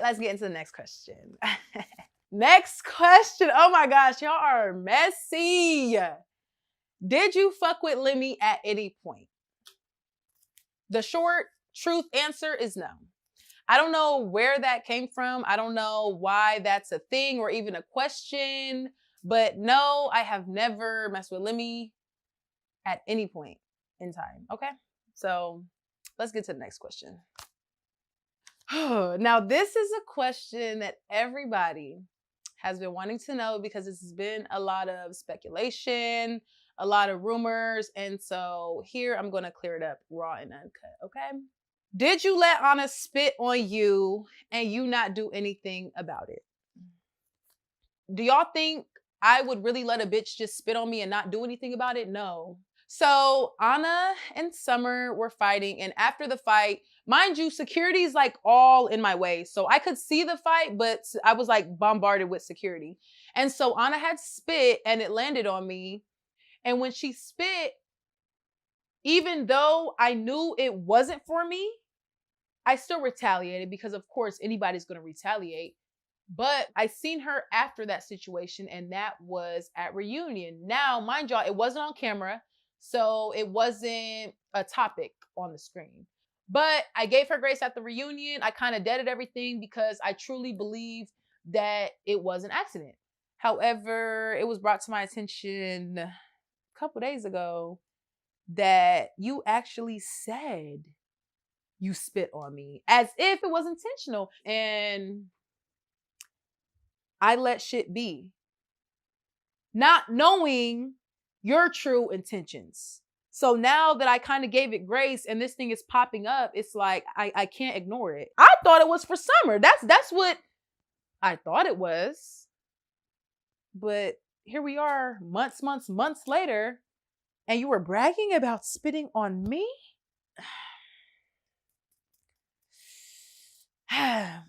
let's get into the next question. Next question. Oh my gosh, y'all are messy. Did you fuck with Lemmy at any point? The short truth answer is no. I don't know where that came from. I don't know why that's a thing or even a question. But no, I have never messed with Lemmy at any point in time. Okay? So let's get to the next question. Now, this is a question that everybody has been wanting to know because this has been a lot of speculation, a lot of rumors. And so here I'm going to clear it up raw and uncut. Okay? Did you let Anna spit on you and you not do anything about it? Do y'all think I would really let a bitch just spit on me and not do anything about it? No. So Anna and Summer were fighting, and after the fight, mind you, security's like all in my way. So I could see the fight, but I was like bombarded with security. And so Anna had spit and it landed on me. And when she spit, even though I knew it wasn't for me, I still retaliated because of course anybody's going to retaliate. But I seen her after that situation, and that was at reunion. Now, mind y'all, it wasn't on camera, so it wasn't a topic on the screen. But I gave her grace at the reunion. I kind of deaded everything because I truly believe that it was an accident. However, it was brought to my attention a couple days ago that you actually said you spit on me as if it was intentional. And I let shit be, not knowing your true intentions. So now that I kind of gave it grace and this thing is popping up, it's like I can't ignore it. I thought it was for Summer. That's what I thought it was. But here we are months later, and you were bragging about spitting on me? I'm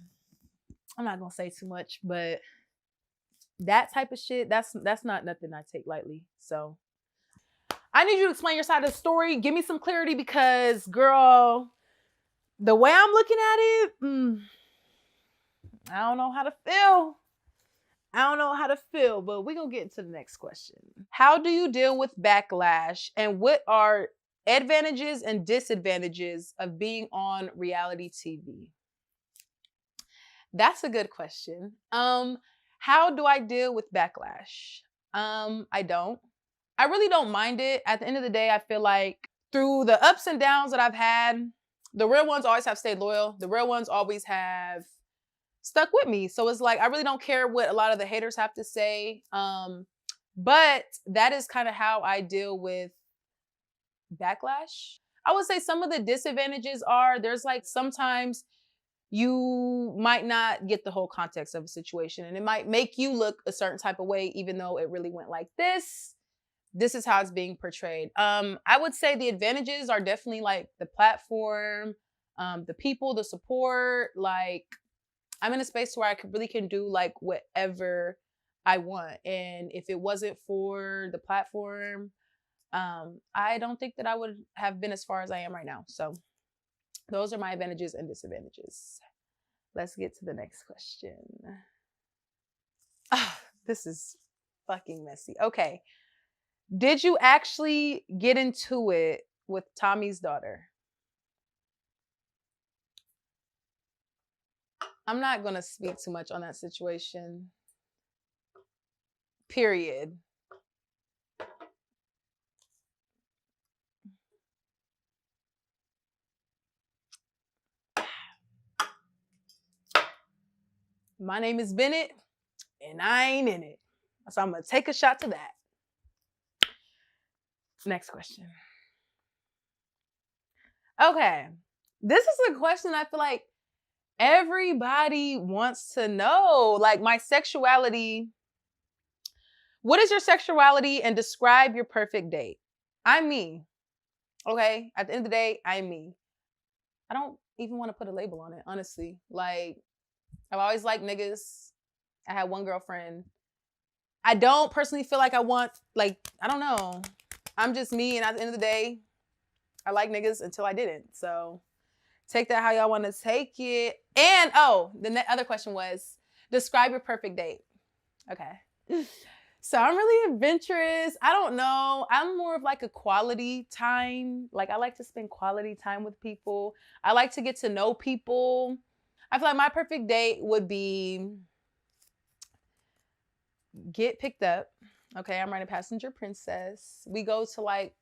not gonna say too much, but that type of shit, that's not nothing I take lightly. So I need you to explain your side of the story. Give me some clarity because, girl, the way I'm looking at it, I don't know how to feel. But we're going to get into the next question. How do you deal with backlash, and what are advantages and disadvantages of being on reality TV? That's a good question. How do I deal with backlash? I don't. I really don't mind it. At the end of the day, I feel like through the ups and downs that I've had, the real ones always have stayed loyal. The real ones always have stuck with me. So it's like, I really don't care what a lot of the haters have to say. But that is kind of how I deal with backlash. I would say some of the disadvantages are there's like sometimes you might not get the whole context of a situation, and it might make you look a certain type of way, even though it really went like this. This is how it's being portrayed. I would say the advantages are definitely like the platform, the people, the support. Like, I'm in a space where I really can do like whatever I want. And if it wasn't for the platform, I don't think that I would have been as far as I am right now. So those are my advantages and disadvantages. Let's get to the next question. This is fucking messy. Okay. Did you actually get into it with Tommy's daughter? I'm not going to speak too much on that situation. Period. My name is Bennett, and I ain't in it. So I'm going to take a shot to that. Next question. Okay. This is a question I feel like everybody wants to know. Like, my sexuality. What is your sexuality, and describe your perfect date? I'm me. Okay? At the end of the day, I'm me. I don't even want to put a label on it, honestly. Like, I've always liked niggas. I had one girlfriend. I don't personally feel like I want, like, I don't know. I'm just me, and at the end of the day, I like niggas until I didn't. So Take that how y'all want to take it. And oh, the other question was describe your perfect date. Okay. So I'm really adventurous. I don't know. I'm more of like a quality time. Like I like to spend quality time with people. I like to get to know people. I feel like my perfect date would be get picked up. Okay, I'm writing passenger princess. We go to like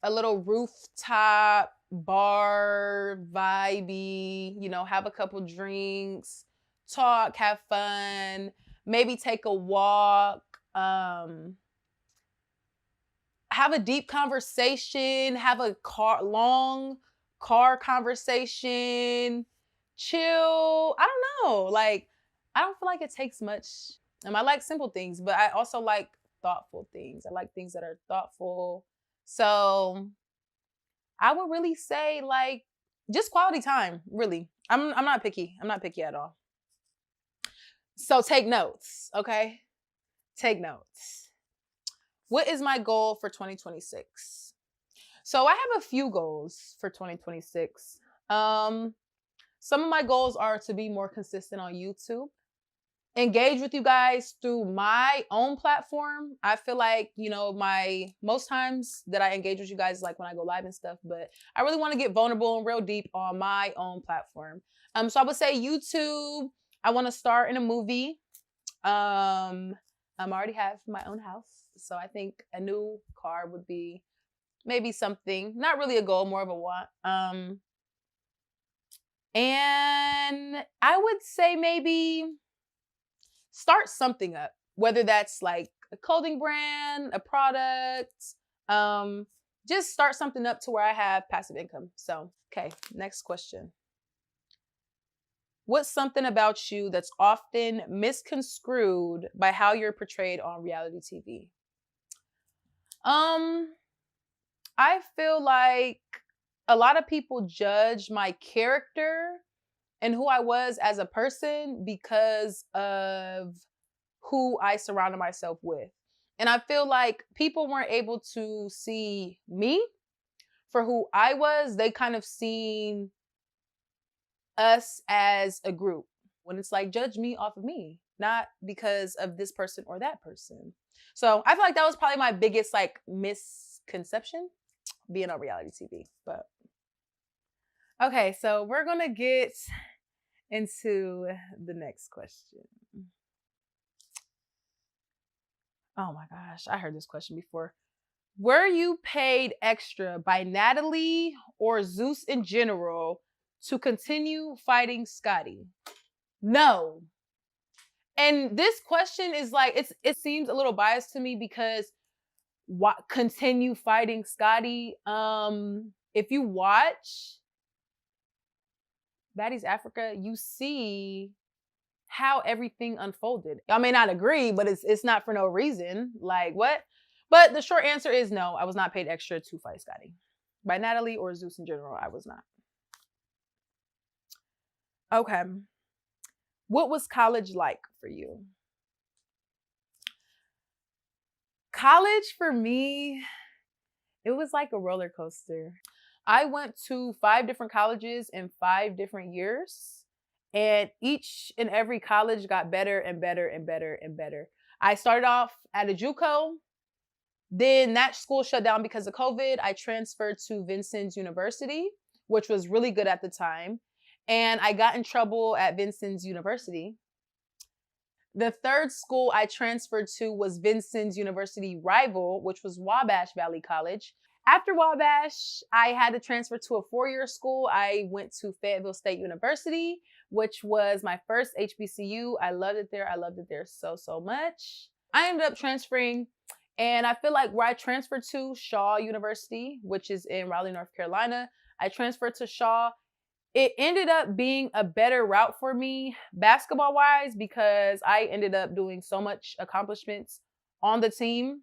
a little rooftop bar vibey, have a couple drinks, talk, have fun, maybe take a walk, have a deep conversation, have a long car conversation, chill. I don't know. Like, I don't feel like it takes much. I like simple things, but I also like thoughtful things. I like things that are thoughtful. So I would really say like just quality time, really. I'm not picky. I'm not picky at all. So take notes, okay? Take notes. What is my goal for 2026? So I have a few goals for 2026. Some of my goals are to be more consistent on YouTube, engage with you guys through my own platform. I feel like, my most times that I engage with you guys is like when I go live and stuff, but I really want to get vulnerable and real deep on my own platform. So I would say YouTube. I want to start in a movie. I already have my own house, so I think a new car would be maybe something, not really a goal, more of a want. And I would say maybe start something up, whether that's like a clothing brand, a product, just start something up to where I have passive income. So, okay, next question. What's something about you that's often misconstrued by how you're portrayed on reality TV? I feel like a lot of people judge my character and who I was as a person because of who I surrounded myself with. And I feel like people weren't able to see me for who I was. They kind of seen us as a group. When it's like, judge me off of me, not because of this person or that person. So I feel like that was probably my biggest like misconception being on reality TV. But okay, so we're gonna get into the next question. Oh my gosh, I heard this question before. Were you paid extra by Natalie or Zeus in general to continue fighting Scotty? No. And this question is like, it seems a little biased to me because what continue fighting Scotty? If you watch Baddies Africa, you see how everything unfolded. I may not agree, but it's not for no reason. Like what? But the short answer is no, I was not paid extra to fight Scotty. By Natalie or Zeus in general, I was not. Okay. What was college like for you? College for me, it was like a roller coaster. I went to 5 different colleges in 5 different years, and each and every college got better and better and better and better. I started off at a JUCO. Then that school shut down because of COVID. I transferred to Vincennes University, which was really good at the time. And I got in trouble at Vincennes University. The third school I transferred to was Vincennes University rival, which was Wabash Valley College. After Wabash, I had to transfer to a 4-year school. I went to Fayetteville State University, which was my first HBCU. I loved it there. I loved it there so, so much. I ended up transferring, and I feel like where I transferred to, Shaw University, which is in Raleigh, North Carolina, I transferred to Shaw. It ended up being a better route for me basketball-wise because I ended up doing so much accomplishments on the team.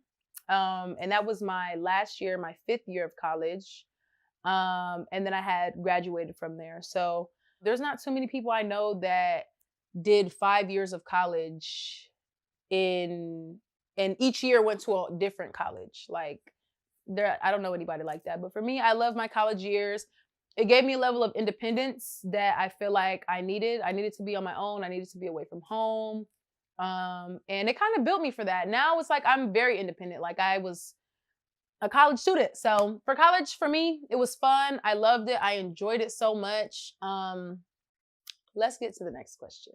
And that was my last year, my 5th year of college. And then I had graduated from there. So there's not too many people I know that did 5 years of college and each year went to a different college. Like I don't know anybody like that. But for me, I love my college years. it gave me a level of independence that I feel like I needed. I needed to be on my own. I needed to be away from home. And it kind of built me for that. Now it's like I'm very independent. Like I was a college student. So for college, for me, it was fun. I loved it. I enjoyed it so much. Let's get to the next question.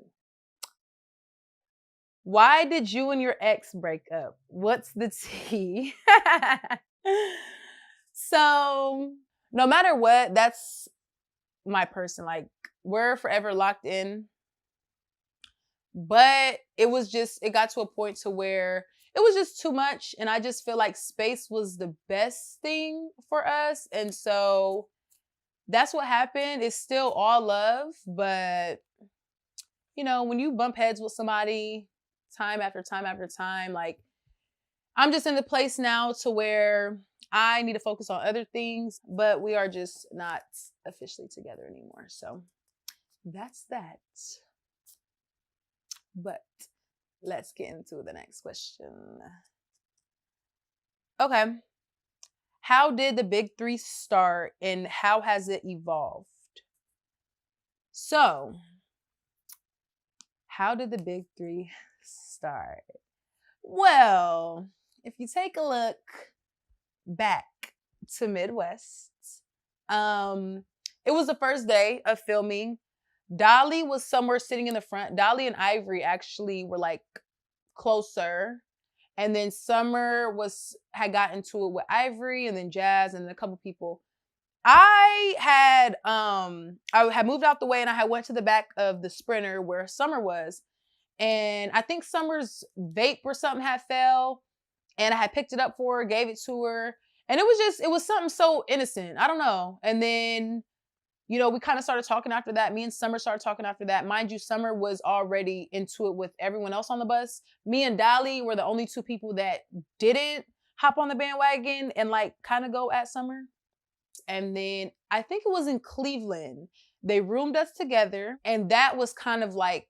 Why did you and your ex break up? What's the tea? So, no matter what, that's my person. Like, we're forever locked in. But it got to a point to where it was just too much. And I just feel like space was the best thing for us. And so that's what happened. It's still all love. But, when you bump heads with somebody time after time after time, like, I'm just in the place now to where I need to focus on other things, but we are just not officially together anymore. So that's that. But let's get into the next question. Okay. How did the big three start and how has it evolved? So, how did the big three start? Well, if you take a look back to Midwest, it was the first day of filming. Dolly was somewhere sitting in the front. Dolly and Ivory actually were like closer. And then Summer had gotten to it with Ivory and then Jazz and then a couple people. I had moved out the way and I had went to the back of the Sprinter where Summer was. And I think Summer's vape or something had fell. And I had picked it up for her, gave it to her. And it was something so innocent. I don't know. And then, we kind of started talking after that. Me and Summer started talking after that. Mind you, Summer was already into it with everyone else on the bus. Me and Dolly were the only two people that didn't hop on the bandwagon and like kind of go at Summer. And then I think it was in Cleveland. They roomed us together. And that was kind of like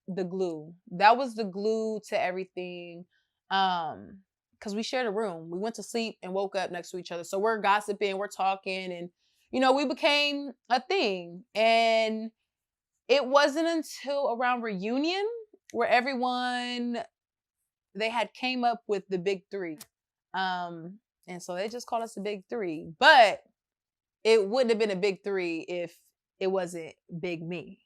the glue. That was the glue to everything. Because we shared a room. We went to sleep and woke up next to each other. So we're gossiping, we're talking, and we became a thing. And it wasn't until around reunion where they had came up with the big three. And so they just called us the big three. But it wouldn't have been a big three if it wasn't Big Me.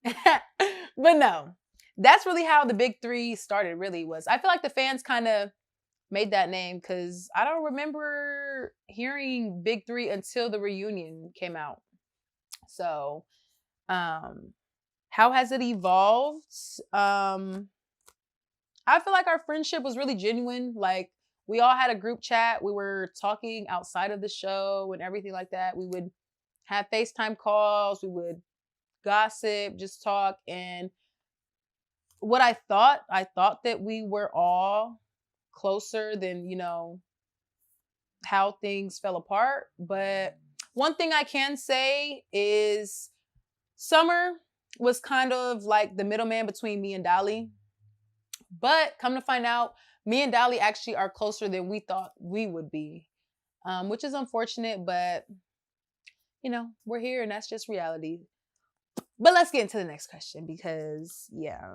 But no, that's really how the big three started, really was. I feel like the fans kind of made that name because I don't remember hearing Big Three until the reunion came out. So, how has it evolved? I feel like our friendship was really genuine. Like, we all had a group chat. We were talking outside of the show and everything like that. We would have FaceTime calls. We would gossip, just talk. And what I thought that we were all closer than, how things fell apart. But one thing I can say is Summer was kind of like the middleman between me and Dolly. But come to find out, me and Dolly actually are closer than we thought we would be, which is unfortunate, but, we're here and that's just reality. But let's get into the next question because, yeah.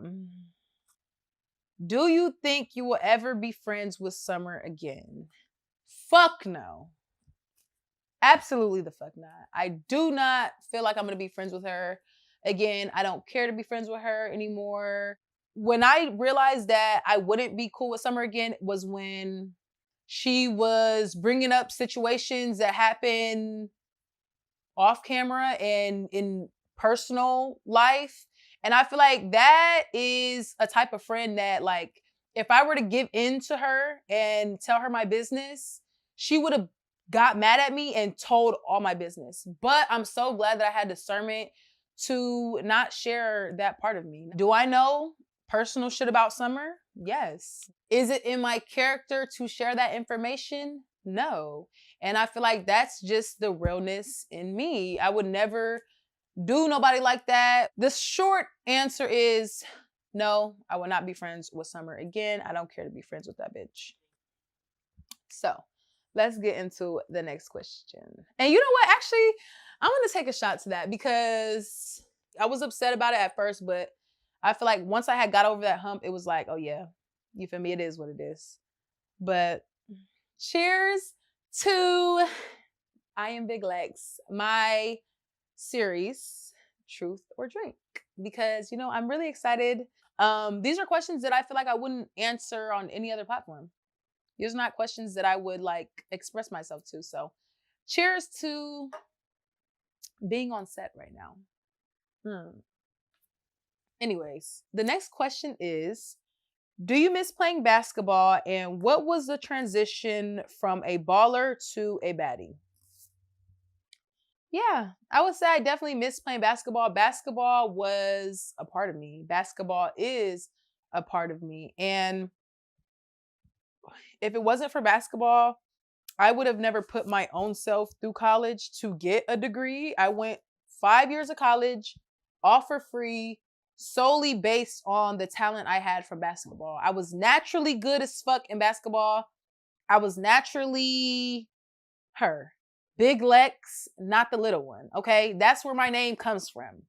Do you think you will ever be friends with Summer again? Fuck no. Absolutely the fuck not. I do not feel like I'm going to be friends with her again. I don't care to be friends with her anymore. When I realized that I wouldn't be cool with Summer again was when she was bringing up situations that happen off camera and in personal life. And I feel like that is a type of friend that, like, if I were to give in to her and tell her my business, she would have got mad at me and told all my business. But I'm so glad that I had discernment to not share that part of me. Do I know personal shit about Summer? Yes. Is it in my character to share that information? No. And I feel like that's just the realness in me. I would never do nobody like that. The short answer is no, I will not be friends with Summer again. I don't care to be friends with that bitch. So Let's get into the next question. And you know what? Actually, I'm going to take a shot to that because I was upset about it at first, but I feel like once I had got over that hump, it was like, oh yeah, you feel me? It is what it is. But cheers to I Am Big Legs, my series, Truth or Drink, because, I'm really excited. These are questions that I feel like I wouldn't answer on any other platform. These are not questions that I would like express myself to. So cheers to being on set right now. Anyways, the next question is, do you miss playing basketball, and what was the transition from a baller to a baddie? Yeah, I would say I definitely miss playing basketball. Basketball was a part of me. Basketball is a part of me. And if it wasn't for basketball, I would have never put my own self through college to get a degree. I went 5 years of college all for free, solely based on the talent I had from basketball. I was naturally good as fuck in basketball. I was naturally her. Big Lex, not the little one. Okay. That's where my name comes from.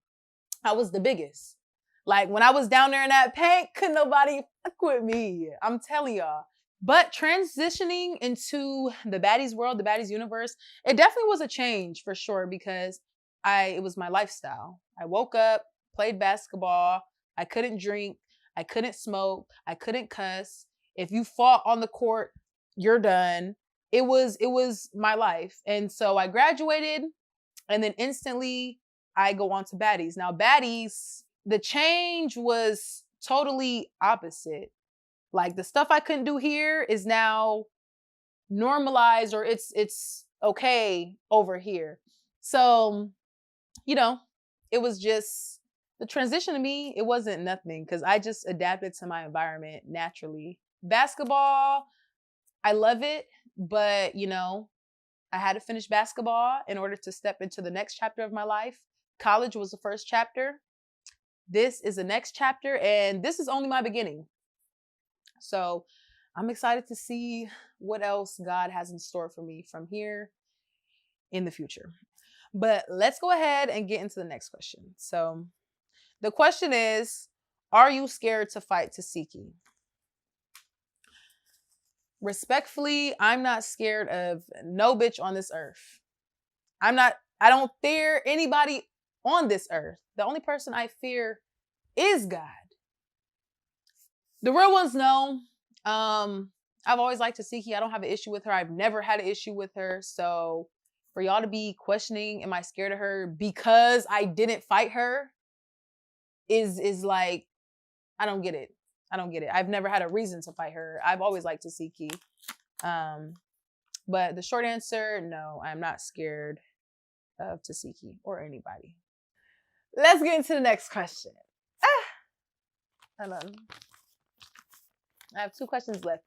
I was the biggest. Like when I was down there in that paint, couldn't nobody fuck with me. I'm telling y'all. But transitioning into the baddies world, the baddies universe, it definitely was a change for sure because it was my lifestyle. I woke up, played basketball. I couldn't drink. I couldn't smoke. I couldn't cuss. If you fought on the court, you're done. It was my life. And so I graduated and then instantly I go on to baddies. Now baddies, the change was totally opposite. Like the stuff I couldn't do here is now normalized or it's okay over here. So, it was just the transition to me, it wasn't nothing because I just adapted to my environment naturally. Basketball, I love it, but I had to finish basketball in order to step into the next chapter of my life. College was the first chapter. This is the next chapter, and this is only my beginning. So I'm excited to see what else God has in store for me from here in the future. But let's go ahead and get into the next question. So the question is, are you scared to fight Tasiki? Respectfully, I'm not scared of no bitch on this earth. I don't fear anybody on this earth. The only person I fear is God. The real ones know. I've always liked Tasiki. I don't have an issue with her. I've never had an issue with her. So for y'all to be questioning, am I scared of her because I didn't fight her is like, I don't get it. I don't get it. I've never had a reason to fight her. I've always liked Tasiki. But the short answer, no, I'm not scared of Tasiki or anybody. Let's get into the next question. Hold on. I have 2 questions left.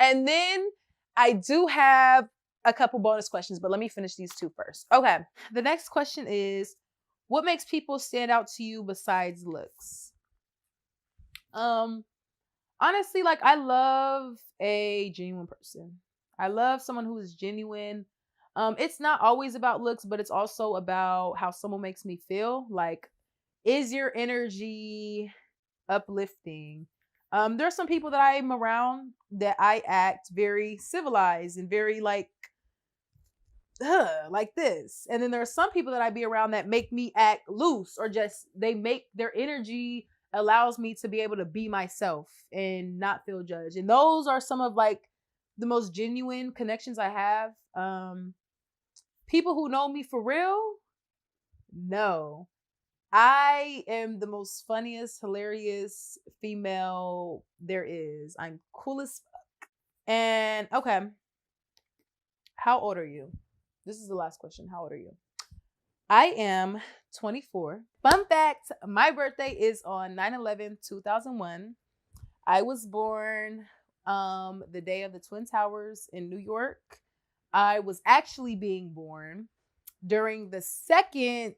And then I do have a couple bonus questions, but let me finish these 2 first. Okay. The next question is, what makes people stand out to you besides looks? Honestly, like I love a genuine person. I love someone who is genuine. It's not always about looks, but it's also about how someone makes me feel. Like, is your energy uplifting? There's some people that I'm around that I act very civilized and very like this. And then there are some people that I be around that make me act loose or just they make their energy allows me to be able to be myself and not feel judged. And those are some of like the most genuine connections I have. People who know me for real, no. I am the most funniest, hilarious female there is. I'm cool as fuck. And okay. How old are you? This is the last question. How old are you? I am 24. Fun fact, my birthday is on 9/11/2001. I was born the day of the Twin Towers in New York. I was actually being born during the second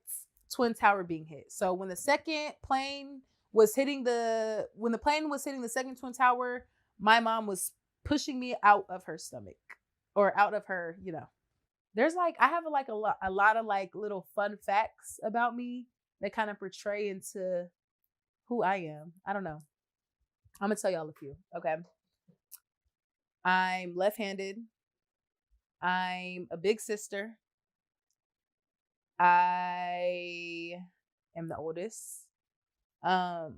Twin Tower being hit. So when the plane was hitting the second Twin Tower, my mom was pushing me out of her stomach. or out of her, there's like I have like a lot of like little fun facts about me that kind of portray into who I am. I don't know. I'm gonna tell y'all a few. Okay. I'm left-handed. I'm a big sister. I am the oldest. Um,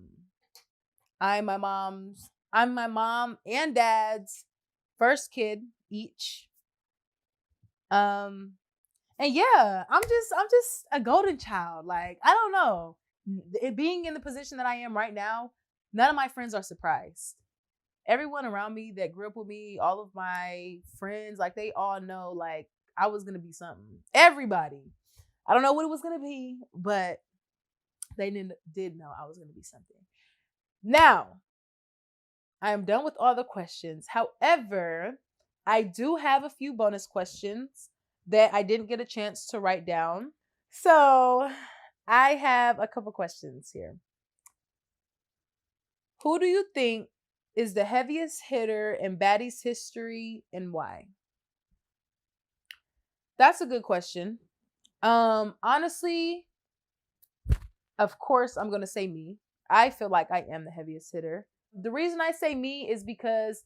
I'm my mom and dad's first kid each. Um, and yeah, I'm just a golden child. Like, I don't know. It being in the position that I am right now, none of my friends are surprised. Everyone around me that grew up with me, all of my friends, like they all know like I was gonna be something. Everybody. I don't know what it was gonna be, but they did know I was gonna be something. Now, I am done with all the questions. However, I do have a few bonus questions that I didn't get a chance to write down. So I have a couple questions here. Who do you think is the heaviest hitter in Baddies history and why? That's a good question. Honestly, of course, I'm gonna say me. I feel like I am the heaviest hitter. The reason I say me is because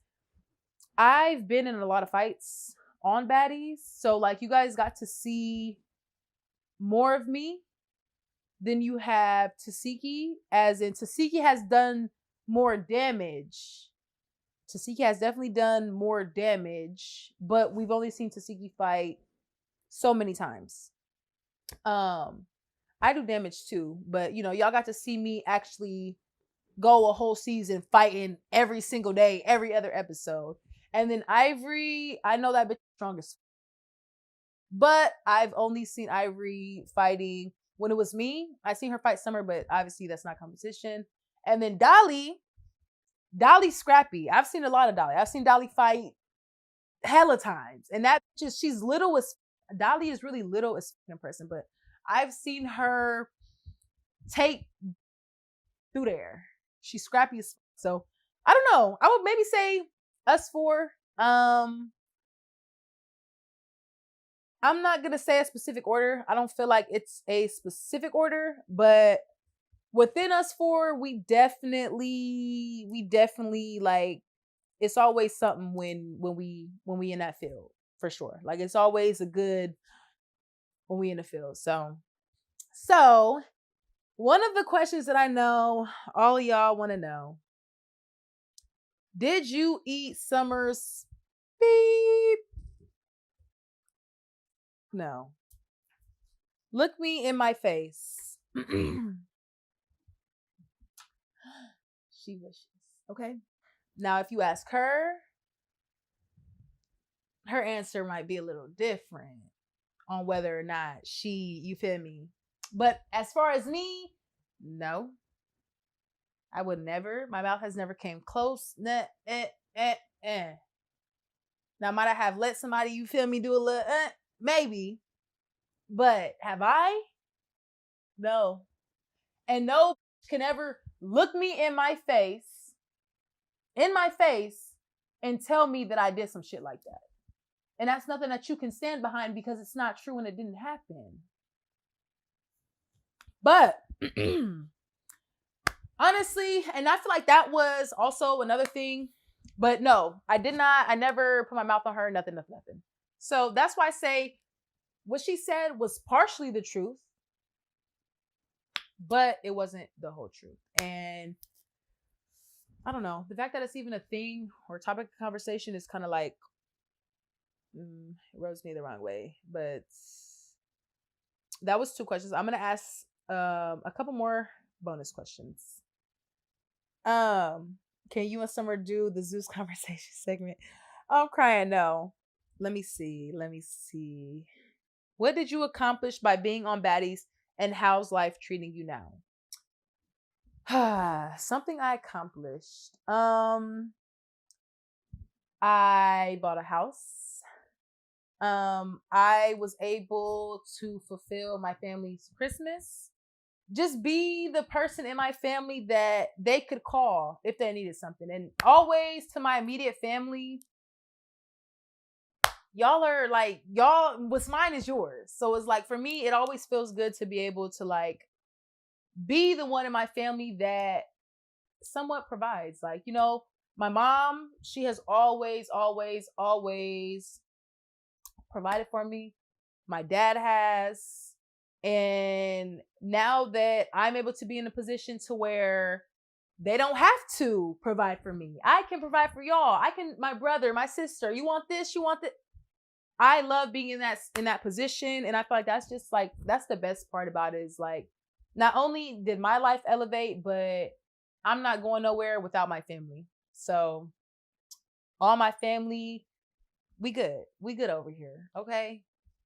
I've been in a lot of fights on Baddies. So like you guys got to see more of me than you have Tasiki, as in Tasiki has done more damage. Tasiki has definitely done more damage, but we've only seen Tasiki fight so many times. I do damage too, but y'all got to see me actually go a whole season fighting every single day, every other episode. And then Ivory, I know that bitch is strongest, but I've only seen Ivory fighting when it was me. I seen her fight Summer, but obviously that's not competition. And then Dolly's scrappy. I've seen a lot of Dolly. I've seen Dolly fight hella times, and that just she's little as Dolly is really little as in person, but I've seen her take through there. She's scrappy as so. I don't know. I would maybe say us four. I'm not gonna say a specific order. I don't feel like it's a specific order, but within us four, we definitely like it's always something when we in that field for sure. Like it's always a good when we in the field. So one of the questions that I know all of y'all want to know: did you eat Summer's beep? No. Look me in my face. She wishes. Okay. Now, if you ask her, her answer might be a little different on whether or not you feel me? But as far as me, no. I would never. My mouth has never came close. Nah, Now, might I have let somebody, you feel me, do a little, maybe. But have I? No. And no can ever look me in my face, and tell me that I did some shit like that. And that's nothing that you can stand behind because it's not true and it didn't happen. But honestly, and I feel like that was also another thing. But no, I did not. I never put my mouth on her. Nothing. So that's why I say what she said was partially the truth, but it wasn't the whole truth. And I don't know. The fact that it's even a thing or topic of conversation is kind of like it rubs me the wrong way. But that was 2 questions. I'm gonna ask a couple more bonus questions. Can you and Summer do the Zeus conversation segment? I'm crying. No. Let me see. What did you accomplish by being on Baddies, and how's life treating you now? Something I accomplished. I bought a house. I was able to fulfill my family's Christmas. Just be the person in my family that they could call if they needed something. And always to my immediate family, y'all are like, what's mine is yours. So it's like, for me, it always feels good to be able to like be the one in my family that somewhat provides. Like, my mom, she has always, always, always provided for me. My dad has. And now that I'm able to be in a position to where they don't have to provide for me, I can provide for y'all. My brother, my sister, you want this, you want that. I love being in that position. And I feel like that's just like, that's the best part about it, is like, not only did my life elevate, but I'm not going nowhere without my family. So all my family, we good. We good over here. Okay.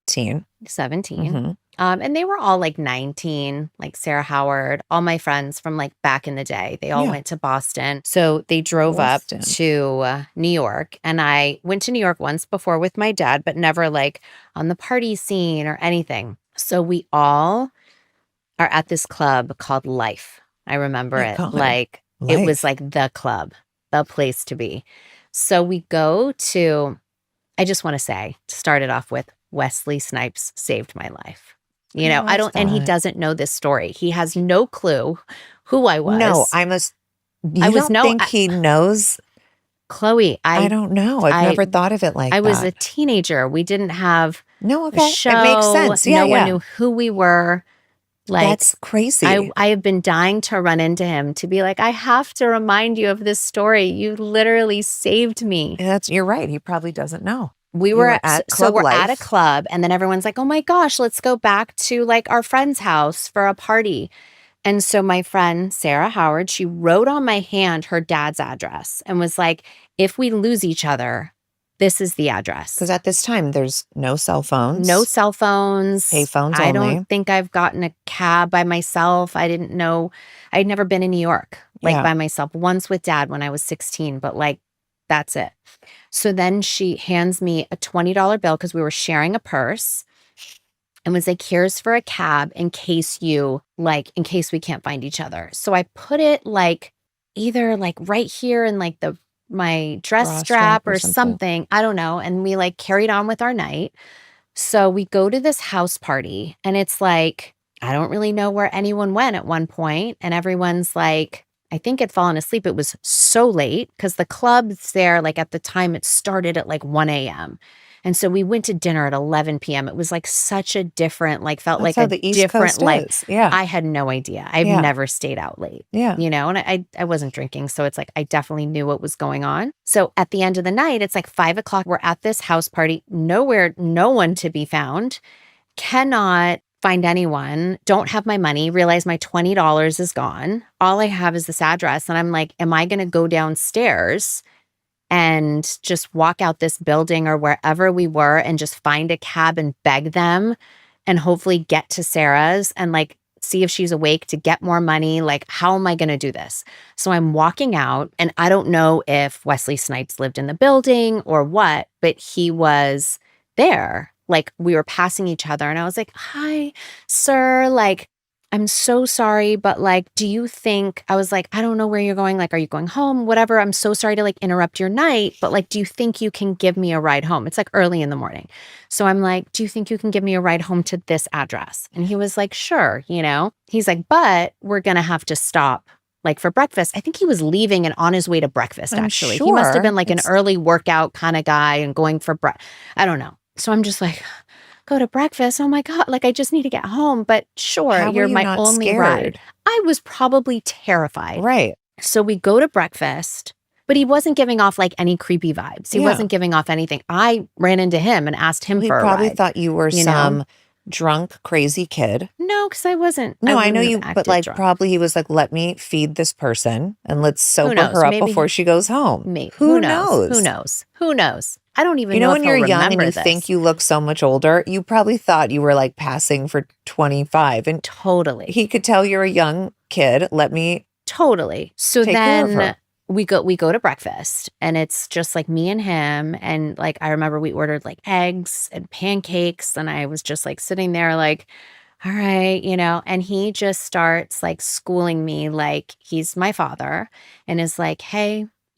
17. Mm-hmm. And they were all like 19, like Sarah Howard, all my friends from like back in the day. They all went to Boston. So they drove up to New York. And I went to New York once before with my dad, but never like on the party scene or anything. So we all are at this club called Life. I remember it. Like Life. It was like the club, the place to be. So we go to, I just want to say, to start it off with, Wesley Snipes saved my life. I don't, and he doesn't know this story. He has no clue who I was. No, think he knows? Chloe, I don't know. I've never thought of it like that. I was a teenager. We didn't have a show. It makes sense. No one knew who we were. Like, that's crazy. I have been dying to run into him to be like, I have to remind you of this story. You literally saved me. You're right. He probably doesn't know. We're at a club, and then everyone's like, oh my gosh, let's go back to like our friend's house for a party. And so my friend, Sarah Howard, she wrote on my hand her dad's address and was like, if we lose each other, this is the address. Because at this time, there's no cell phones. No cell phones. Payphones only. I don't think I've gotten a cab by myself. I didn't know. I'd never been in New York by myself. Once with dad when I was 16, but like, that's it. So then she hands me a $20 bill because we were sharing a purse, and was like, here's for a cab in case in case we can't find each other. So I put it like either like right here in like my dress strap or something. I don't know. And we like carried on with our night. So we go to this house party, and it's like, I don't really know where anyone went at one point. And everyone's like, I think had fallen asleep. It was so late because the club's there, like at the time it started at like 1 a.m. And so we went to dinner at 11 p.m. It was like such a different, like felt like a different life. Yeah. I had no idea. I've never stayed out late. Yeah. And I wasn't drinking. So it's like, I definitely knew what was going on. So at the end of the night, it's like 5 o'clock. We're at this house party, no one to be found, cannot find anyone, don't have my money, realize my $20 is gone. All I have is this address. And I'm like, am I going to go downstairs and just walk out this building or wherever we were and just find a cab and beg them and hopefully get to Sarah's and like see if she's awake to get more money? Like, how am I going to do this? So I'm walking out, and I don't know if Wesley Snipes lived in the building or what, but he was there. Like, we were passing each other, and I was like, hi, sir. Like, I'm so sorry, but like, do you think, I was like, I don't know where you're going. Like, are you going home? Whatever. I'm so sorry to like interrupt your night, but like, do you think you can give me a ride home? It's like early in the morning. So I'm like, do you think you can give me a ride home to this address? And he was like, sure. He's like, but we're going to have to stop like for breakfast. I think he was leaving and on his way to breakfast, actually. He must have been like an early workout kind of guy and going for I don't know. So I'm just like, go to breakfast. Oh my God. Like, I just need to get home. But sure, you're my only ride. I was probably terrified. Right. So we go to breakfast, but he wasn't giving off like any creepy vibes. He wasn't giving off anything. I ran into him and asked him for a ride. He probably thought you were some drunk, crazy kid. No, because I wasn't. No, I know you, but like drunk. Probably he was like, let me feed this person and let's sober her up before she goes home. Maybe. Who knows? Who knows? Who knows? I don't even know if when you're young and you think you look so much older, you probably thought you were like passing for 25. And totally. He could tell you're a young kid. Let me totally. So then we go to breakfast, and it's just like me and him. And like, I remember we ordered like eggs and pancakes, and I was just like sitting there like, all right, and he just starts like schooling me like he's my father and is like, hey,